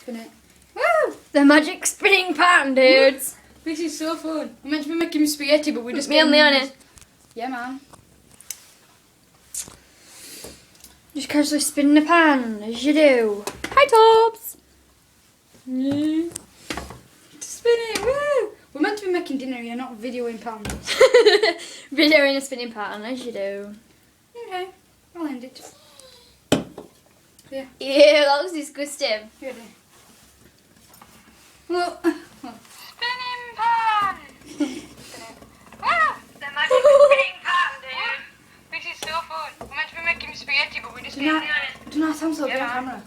spin it. Woo! The magic spinning pan, dudes. This is so fun. We're meant to be making spaghetti, but we just Me and Leonie. Yeah, man. Just casually spin the pan, as you do. Hi, Tobbs. Spin it, woo! We're meant to be making dinner here, not videoing pans. Video in a spinning pan, as you do. Okay, I'll end it. Yeah. Ew, that looks disgusting. Here it is. Well, Spinning pan! Ah, the magic spinning pan, dude. This is so fun. We're meant to be making spaghetti, but we just do not, didn't do it. do not sound so Yeah, good on man. camera.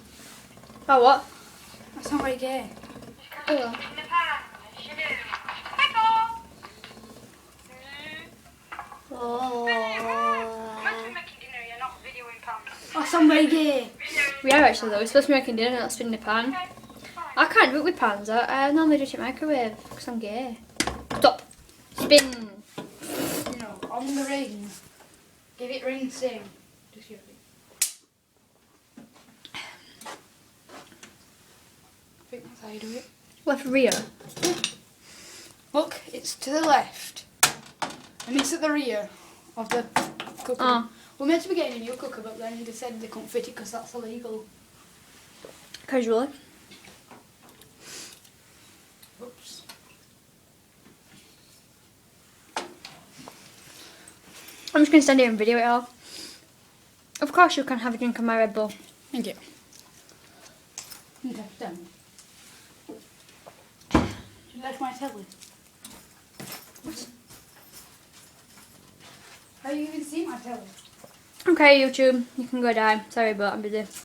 Oh, what? That sounds very gay. Just kind of spin the pan, as you do. Pickle! Oh. We're meant to be making dinner here, not videoing pans. That sounds very gay. We are actually, though. We're supposed to be making dinner, not spinning the pan. I can't do it with pans. I normally do it in microwave because I'm gay. Stop. Spin. You know, on the ring. Give it rinsing. Just give it. I think that's how you do it. Left rear. Look, it's to the left. And it's at the rear of the cooker. Oh. We're meant to be getting a new cooker, but then they said they couldn't fit it because that's illegal. Casually. Oops. I'm just going to stand here and video it all. Of course you can have a drink of my Red Bull. Thank you. Okay, done. You left my telly. What? How do you even see my telly? Okay, YouTube, you can go die. Sorry, but I'm busy.